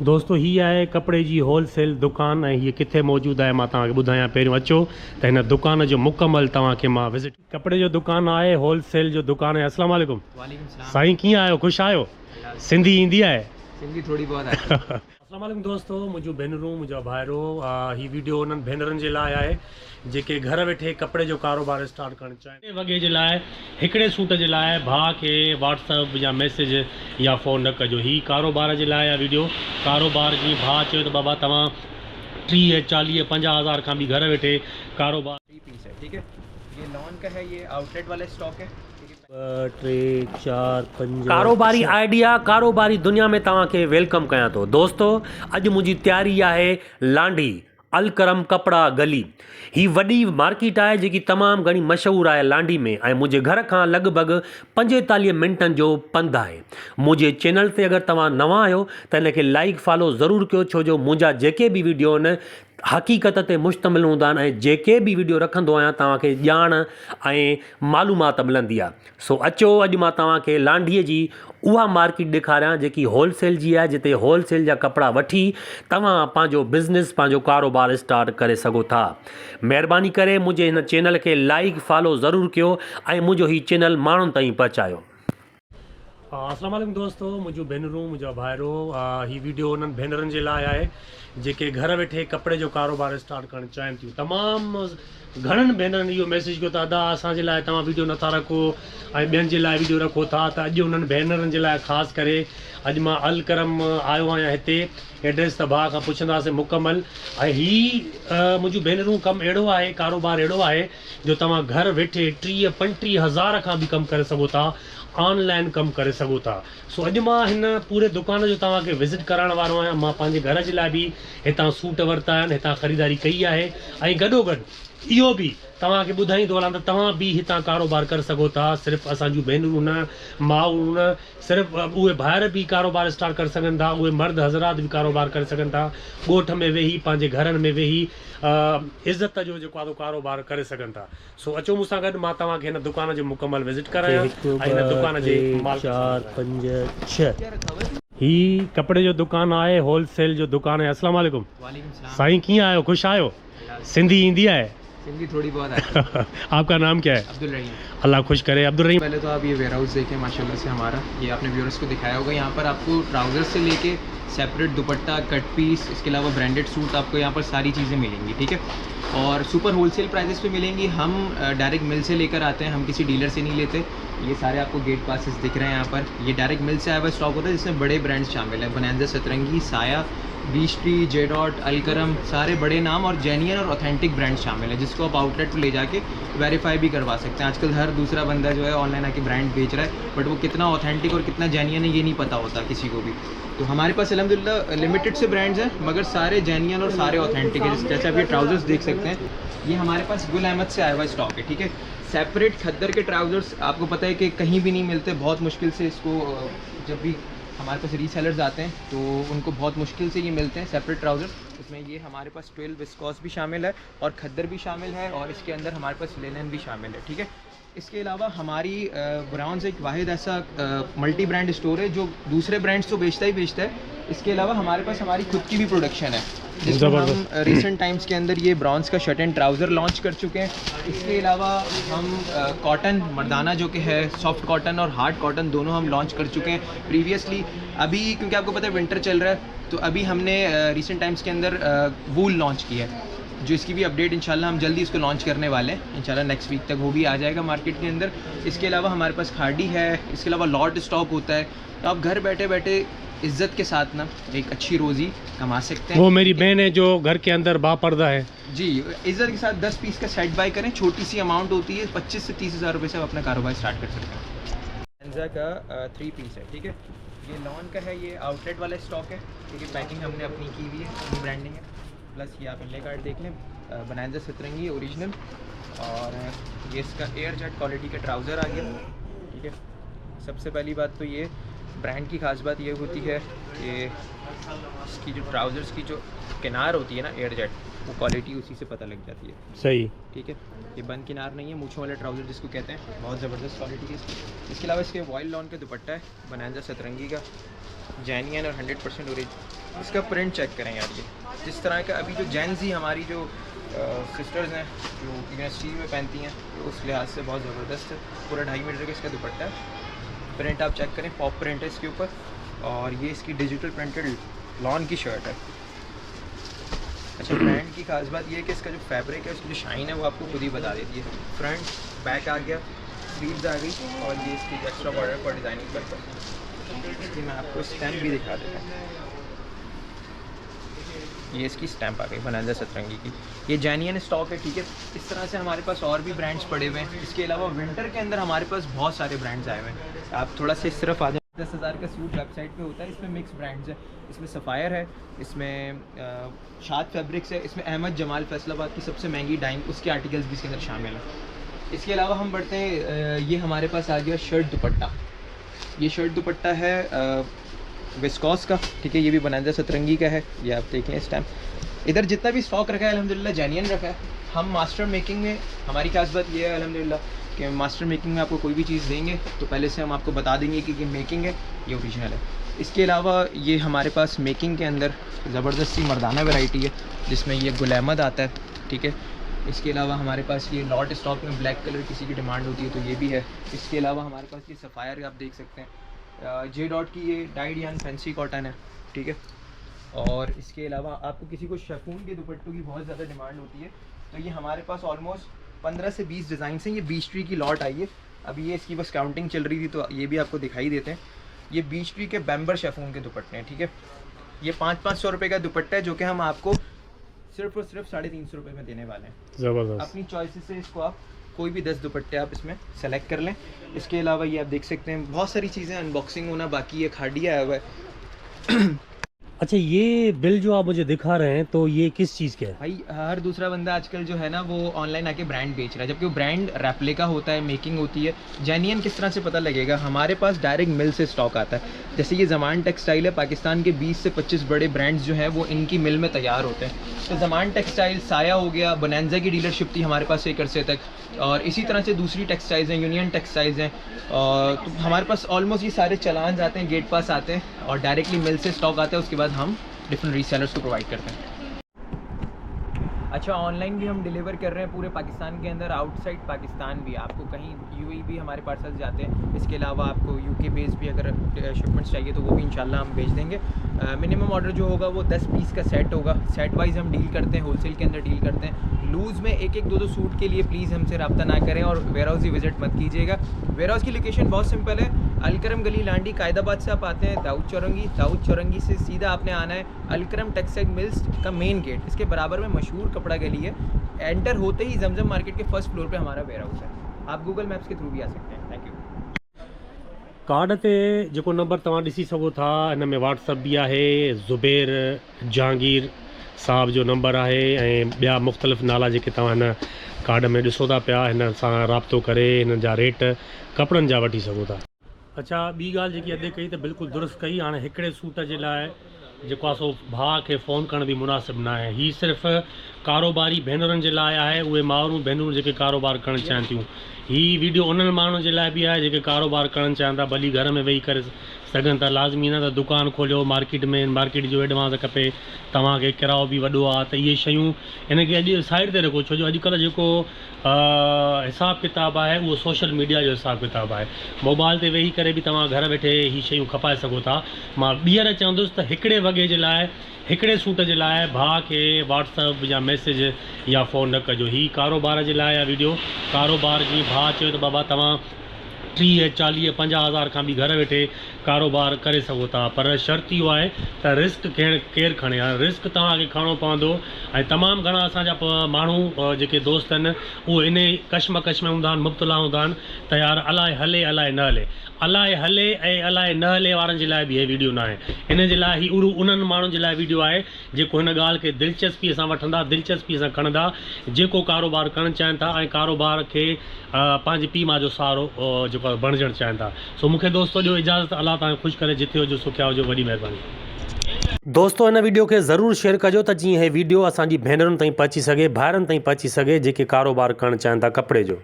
दोस्तों ही आहे कपिड़े जी होलसेल दुकान ऐं हीअ किथे मौजूदु आहे मां तव्हांखे ॿुधायां। पहिरियों अचो त हिन दुकान जो मुकमल तव्हांखे मां विज़िट। कपिड़े जो दुकान आहे, होलसेल जो दुकान आहे। अस्सलाम वालेकुम। वालेकुम सलाम। साईं कीअं आहियो? ख़ुशि आहियो? सिंधी ईंदी आहे? सिंधी थोड़ी बहुत आती है। अस्सलाम वालेकुम दोस्तों, मुंहिंजूं भेनरूं, मुंहिंजा भाइरो, हीअ वीडियो उन्हनि भेनरुनि जे लाइ आहे जेके घर वेठे कपिड़े जो कारोबार स्टार्ट करणु चाहिनि। वॻे जे लाइ, हिकिड़े सूट जे लाइ भाउ खे व्हाट्सअप या मैसेज या फ़ोन न कजो। हीअ कारोबार जे लाइ आहे वीडियो। कारोबार जीअं भाउ चयो त बाबा तव्हां 30, 40, 50 हज़ार खां बि घर वेठे कारोबार। 3 पीस है, ठीक है। ये लॉन का है, ये आउटलेट वाला स्टॉक है। 2, 3, 4, 5 कारोबारी आइडिया, कारोबारी दुनिया में तव्हांखे वेलकम कयां थो। दोस्तों अॼु मुंहिंजी तयारी आहे लांडी अलकरम कपड़ा गली। ही वॾी मार्केट आहे जेकी तमामु घणी मशहूरु आहे लांडी में, ऐं मुंहिंजे घर खां लॻभॻि 45 मिंटनि जो पंधु आहे। मुंहिंजे चैनल ते अगरि तव्हां नवां आहियो त हिनखे लाइक फॉलो ज़रूरु कयो, छो जो मुंहिंजा जेके बि वीडियो आहिनि हक़ीक़त ते मुश्तमिल हूंदा आहिनि ऐं जेके बि वीडियो रखंदो आहियां तव्हांखे ॼाण ऐं मालूमात मिलंदी आहे। सो अचो, अॼु मां तव्हांखे लांडीअ जी उहा मार्केट ॾेखारियां जेकी होलसेल जी आहे, जिते होलसेल जा कपिड़ा वठी तव्हां पंहिंजो बिज़नेस, पंहिंजो कारोबार स्टार्ट करे सघो था। महिरबानी करे मुंहिंजे हिन चैनल खे लाइक फॉलो ज़रूरु कयो ऐं मुंहिंजो हीउ चैनल माण्हुनि ताईं पहुचायो। अस्सलाम वालेकुम दोस्तों, मुंहिंजूं भेनरूं, मुंहिंजा भाइरो, हीअ वीडियो उन्हनि भेनरुनि जे लाइ आहे जेके घर वेठे कपिड़े जो कारोबार स्टार्ट करणु चाहिनि थियूं। तमामु घणनि भेनरुनि इहो मैसेज कयो त अदा असांजे लाइ तव्हां वीडियो नथा रखो ऐं ॿियनि जे लाइ वीडियो रखो था, त अॼु उन्हनि भेनरुनि जे लाइ ख़ासि करे अॼु मां अलकरम आयो आहियां हिते। एड्रेस त भाउ खां पुछंदासीं मुकमल। ऐं हीअ मुंहिंजूं भेनरूं कमु अहिड़ो आहे, कारोबार अहिड़ो आहे जो तव्हां घर वेठे 30-35 हज़ार खां बि कमु करे सघो था, ऑनलाइन कमु करे सघो था। सो अॼु मां हिन पूरे दुकान जो तव्हांखे विज़िट कराइण वारो आहियां। मां पंहिंजे घर जे लाइ बि हितां सूट वरिता आहिनि, हितां ख़रीदारी कई आहे, ऐं गॾोगॾु इहो बि तव्हांखे ॿुधाईंदो हलां त तव्हां बि हितां कारोबार करे सघो था। सिर्फ़ु असांजूं भेनरूं न, माऊं न, सिर्फ़ु उहे ॿाहिरि बि कारोबार स्टार्ट करे सघनि था, उहे मर्द हज़रात बि कारोबार करे सघनि था। ॻोठ में वेही, पंहिंजे घरनि में वेही इज़त जो जेको आहे कारोबार करे सघनि था। सो अचो मूंसां गॾु, मां तव्हांखे हिन दुकान जो मुकमल विज़िट करायां ऐं हिन दुकान जे 4, 5, 6 ही कपिड़े जो दुकान आहे, होलसेल जो दुकान है। अस्सलाम वालेकुम। वालेकुम सलाम। साईं कीअं आहियो? ख़ुशि आहियो? सिंधी ईंदी आहे? सिंधी थोड़ी बहुत आती है। आपका नाम क्या है? अब्दुल रहीम। अल्लाह खुश करे। अब्दुल रहीम, पहले तो आप ये वेयर हाउस देखें माशाल्लाह से हमारा, ये आपने व्यूअर्स को दिखाया होगा। यहाँ पर आपको ट्राउज़र से लेके सेपरेट दुपट्टा, कट पीस, इसके अलावा ब्रांडेड सूट आपको यहाँ पर सारी चीज़ें मिलेंगी, ठीक है। और सुपर होलसेल प्राइसेस पे मिलेंगी। हम डायरेक्ट मिल से लेकर आते हैं, हम किसी डीलर से नहीं लेते। ये सारे आपको गेट पासेस दिख रहे हैं यहाँ पर, ये डायरेक्ट मिल से आया हुआ स्टॉक होता है जिसमें बड़े ब्रांड्स शामिल हैं। बनांजा, सतरंगी, साया, beech tree, J dot, Alkaram, सारे बड़े नाम और जेन्युइन और ऑथेंटिक ब्रांड शामिल है, जिसको आप आउटलेट पर ले जाके वेरीफाई भी करवा सकते हैं। आजकल हर दूसरा बंदा जो है ऑनलाइन आके ब्रांड बेच रहा है, बट वो कितना ऑथेंटिक और कितना जेन्युइन है ये नहीं पता होता किसी को भी। तो हमारे पास अल्हम्दुलिल्लाह लिमिटेड से ब्रांड्स हैं, मगर सारे जेन्युइन और सारे ऑथेंटिक है। जैसे आप ये ट्राउज़र्स देख सकते हैं, ये हमारे पास गुल अहमद से आया हुआ स्टॉक है, ठीक है। सेपरेट खद्दर के ट्राउज़र्स आपको पता है कि कहीं भी नहीं मिलते, बहुत मुश्किल से इसको, जब भी हमारे पास रीसेलर्स आते हैं तो उनको बहुत मुश्किल से ये मिलते हैं सेपरेट ट्राउज़र्स। इसमें ये हमारे पास 12 विस्कॉस भी शामिल है और खद्दर भी शामिल है, और इसके अंदर हमारे पास लिनन भी शामिल है, ठीक है। इसके अलावा हमारी ब्राउन्स एक वाहिद ऐसा मल्टी ब्रांड स्टोर है जो दूसरे ब्रांड्स तो बेचता ही बेचता है। इसके अलावा हमारे पास हमारी खुद की भी प्रोडक्शन है, जिसमें हम रिसेंट टाइम्स के अंदर ये ब्राउन्स का शर्ट एंड ट्राउज़र लॉन्च कर चुके हैं। इसके अलावा हम कॉटन मर्दाना जो कि है सॉफ्ट कॉटन और हार्ड कॉटन दोनों हम लॉन्च कर चुके हैं प्रीवियसली। अभी क्योंकि आपको पता है विंटर चल रहा है, तो अभी हमने रिसेंट टाइम्स के अंदर वूल लॉन्च किया है, जो इसकी भी अपडेट इंशाल्लाह हम जल्दी इसको लॉन्च करने वाले हैं। इंशाल्लाह नेक्स्ट वीक तक वो भी आ जाएगा मार्केट के अंदर। इसके अलावा हमारे पास खाड़ी है, इसके अलावा लॉट स्टॉक होता है, तो आप घर बैठे बैठे इज़्ज़त के साथ ना एक अच्छी रोज़ी कमा सकते हैं। वो मेरी बहन है जो घर के अंदर बापर्दा है जी, इज़्ज़त के साथ 10 पीस का सेट बाय करें, छोटी सी अमाउंट होती है, 25 से 30 हज़ार रुपये से आप अपना कारोबार स्टार्ट कर सकते हैं। बनांजा का 3 पीस है, ठीक है। ये लॉन का है, ये आउटलेट वाला स्टॉक है, ठीक है। पैकिंग हमने अपनी की हुई है, अपनी ब्रांडिंग है। प्लस ये आप इंडे कार्ड देख लें, बनांजा सतरंगी ओरिजिनल, और ये इसका एयर जेट क्वालिटी का ट्राउज़र आ गया, ठीक है। सबसे पहली बात तो ये ब्रांड की खास बात ये होती है कि इसकी जो ट्राउज़र्स की जो किनार होती है ना एयर जेट, वो क्वालिटी उसी से पता लग जाती है। सही, ठीक है। ये बंद किनार नहीं है, मूँछों वाले ट्राउज़र जिसको कहते हैं, बहुत ज़बरदस्त क्वालिटी है इसकी। इसके अलावा इसके वॉइल लॉन का दुपट्टा है बनांजा सतरंगी का, जेन्युइन और 100% इसका प्रिंट चेक करें यार, ये जिस तरह का अभी जो जेंजी हमारी जो सिस्टर्स हैं जो यूनिवर्सिटी में पहनती हैं, तो उस लिहाज से बहुत ज़बरदस्त है। पूरा 2.5 मीटर का इसका दुपट्टा है। प्रिंट आप चेक करें, पॉप प्रिंट है इसके ऊपर, और ये इसकी डिजिटल प्रिंटेड लॉन की शर्ट है। अच्छा, ब्रांड की खास बात ये है कि इसका जो फैब्रिक है, उसकी जो शाइन है वो आपको खुद ही बता देती है। फ्रंट बैक आ गया, स्लीव्स आ गई, और ये इसकी एक्स्ट्रा बॉर्डर पर डिज़ाइनिंग पर्पस। इसकी मैं आपको स्टैम्प भी दिखा देता हूँ। ये इसकी स्टैम्प आ गई बनारसी सतरंगी की। ये जेन्युइन स्टॉक है, ठीक है। इस तरह से हमारे पास और भी ब्रांड्स पड़े हुए हैं। इसके अलावा विंटर के अंदर हमारे पास बहुत सारे ब्रांड्स आए हुए हैं। आप थोड़ा सा इस तरफ आ जाए। 10,000 का सूट वेबसाइट पे होता है, इसमें मिक्स ब्रांड्स है। इसमें सफ़ायर है, इसमें शाद फैब्रिक्स है, इसमें अहमद जमाल फैसलाबाद की सबसे महंगी डाइम, उसके आर्टिकल्स भी इसके अंदर शामिल हैं। इसके अलावा हम बढ़ते हैं, ये हमारे पास आ गया शर्ट दुपट्टा। ये शर्ट दुपट्टा है विस्कॉस का, ठीक है। ये भी बनारसी सतरंगी का है, ये आप देखें स्टैम्प। इधर जितना भी स्टॉक रखा है अल्हम्दुलिल्लाह जेन्युइन रखा है। हम मास्टर मेकिंग में, हमारी खास बात ये है अल्हम्दुलिल्लाह कि मास्टर मेकिंग में आपको कोई भी चीज़ देंगे तो पहले से हम आपको बता देंगे कि ये मेकिंग है, ये ओरिजिनल है। इसके अलावा ये हमारे पास मेकिंग के अंदर ज़बरदस्ती मर्दाना वैरायटी है, जिसमें ये गुल अहमद आता है, ठीक है। इसके अलावा हमारे पास ये लॉट स्टॉक में ब्लैक कलर किसी की डिमांड होती है तो ये भी है। इसके अलावा हमारे पास ये सफ़ायर आप देख सकते हैं, जे डॉट की ये डाइड यान फैंसी कॉटन है, ठीक है। और इसके अलावा आपको किसी को शिफॉन के दुपट्टों की बहुत ज़्यादा डिमांड होती है तो ये हमारे पास ऑलमोस्ट 15 से 20 डिज़ाइन हैं। ये बीच ट्री की लॉट आई है, अभी ये इसकी बस काउंटिंग चल रही थी तो ये भी आपको दिखाई देते हैं। ये बीच ट्री के बैम्बर शिफॉन के दुपट्टे हैं, ठीक है। ये 500-500 रुपये का दुपट्टा है, जो कि हम आपको सिर्फ और सिर्फ 350 रुपये में देने वाले हैं। ज़बरदस्त। अपनी चॉइसेस से इसको आप कोई भी 10 दुपट्टे आप इसमें सेलेक्ट कर लें। इसके अलावा ये आप देख सकते हैं बहुत सारी चीज़ें अनबॉक्सिंग होना बाकी है, खाड़ी आया हुआ है। अच्छा, ये बिल जो आप मुझे दिखा रहे हैं तो ये किस चीज़ के है? भाई हर दूसरा बंदा आजकल जो है ना वो ऑनलाइन आके ब्रांड बेच रहा है, जबकि वो ब्रांड रेप्लिका होता है, मेकिंग होती है। जेन्युइन किस तरह से पता लगेगा? हमारे पास डायरेक्ट मिल से स्टॉक आता है। जैसे ये ज़मान टेक्सटाइल है, पाकिस्तान के 20 से 25 बड़े ब्रांड्स जो हैं वो इनकी मिल में तैयार होते हैं। तो ज़मान टेक्सटाइल, साया हो गया, बोनांजा की डीलरशिप थी हमारे पास एक अरसे तक, और इसी तरह से दूसरी टेक्सटाइल्स हैं, यूनियन टेक्सटाइल्स हैं। तो हमारे पास ऑलमोस्ट ये सारे चलान आते हैं, गेट पास आते हैं और डायरेक्टली मिल से स्टॉक आता है। उसके बाद हम डिफरेंट रीसेलर्स को प्रोवाइड करते हैं। अच्छा, ऑनलाइन भी हम डिलीवर कर रहे हैं पूरे पाकिस्तान के अंदर, आउटसाइड पाकिस्तान भी। आपको कहीं यूएई भी हमारे पार्सल्स जाते हैं। इसके अलावा आपको यूके बेस भी अगर शिपमेंट्स चाहिए तो वो भी इंशाल्लाह हम भेज देंगे। मिनिमम ऑर्डर जो होगा वो 10 पीस का सेट होगा। सेट वाइज हम डील करते हैं, होलसेल के अंदर डील करते हैं। लूज़ में 1-1, 2-2 सूट के लिए प्लीज़ हमसे रब्ता ना करें और वेयर हाउस ही विज़िट मत कीजिएगा। वेयर हाउस की लोकेशन बहुत सिंपल है, अलकरम गली लांडी कायदाबाद से आप आते हैं दाऊद चौरंगी से सीधा आपने आना है अलकरम टेक्सटाइल मिल्स का मेन गेट, इसके बराबर में मशहूर कपड़ा गली है। एंटर होते ही जमजम मार्केट के फर्स्ट फ्लोर पे हमारा वेयर हाउस है। आप गूगल मैप्स के थ्रू भी आ सकते हैं। Thank you. कार्ड ते जेको नंबर तव्हां ॾिसी सघो था, हिन में व्हाट्सअप भी आहे, ज़ुबैर जहांगीर साहब जो नंबर आहे, ऐं ॿिया मुख़्तलिफ़ नाला जेके तव्हां हिन कार्ड में ॾिसो था पिया, हिन सां राब्तो करे हिन जा रेट कपिड़नि जा वठी सघो था। अच्छा, ॿी ॻाल्हि जेकी अॼु कई त बिल्कुलु दुरुस्त कई। हाणे हिकिड़े सूट जे लाइ जेको आहे सो भाउ खे फ़ोन करण बि मुनासिबु न आहे। हीअ सिर्फ़ु कारोबारी भेनरुनि जे लाइ आहे, उहे माण्हू भेनरूं जेके कारोबार करणु चाहिनि थियूं। हीअ वीडियो उन्हनि माण्हुनि जे लाइ बि आहे जेके कारोबार करणु चाहिनि था, भली घर में वेही करे सघनि था। लाज़मी न त दुकानु खोलियो मार्केट में, मार्केट जो एडवांस खपे, तव्हांखे किरायो बि वॾो आहे, त इहे शयूं हिनखे अॼु साइड ते रखो। छो जो अॼुकल्ह जेको हिसाबु किताबु आहे उहो सोशल मीडिया जो हिसाबु किताबु आहे। मोबाइल ते वेही करे बि तव्हां घर वेठे हीअ शयूं खपाए सघो था। मां ॿीहर चवंदुसि त हिकिड़े वॻे जे लाइ, हिकिड़े सूट जे लाइ भाउ खे व्हाट्सअप या मैसेज या फ़ोन न कजो। हीअ कारोबार जे लाइ आहे वीडियो। कारोबार जी भाउ चयो त बाबा तव्हां 30, 40, 50 हज़ार खां बि घर वेठे कारोबार करे सघो था, पर शर्त इहो आहे त रिस्क केरु खणे। हाणे रिस्क तव्हांखे खणणो पवंदो, ऐं तमामु घणा असांजा माण्हू जेके दोस्त आहिनि उहे इन कशमकश में हूंदा आहिनि, मुब्तला हूंदा आहिनि त यार अलाए हले अलाए न हले। अलाए हले ऐं अलाए न हले वारनि जे लाइ बि इहे वीडियो न आहे। इन जे लाइ हीअ उन्हनि माण्हुनि जे लाइ वीडियो आहे जेको हिन ॻाल्हि खे दिलचस्पीअ सां वठंदा, दिलचस्पीअ सां खणंदा, जेको कारोबार करणु चाहिनि था ऐं कारोबार खे पंहिंजे पीउ माउ जो सहारो जेको बणिजणु चाहिनि था। सो मूंखे दोस्तो ॾियो इजाज़त, अलाह तव्हांखे ख़ुशि करे, जिथे हुजो सुखिया हुजो, वॾी महिरबानी। दोस्तो, हिन वीडियो खे ज़रूरु शेयर कजो त जीअं हीअ वीडियो असांजी भेनरुनि ताईं पहुची सघे, भाइरनि ताईं पहुची सघे जेके कारोबार करणु चाहिनि था कपिड़े जो।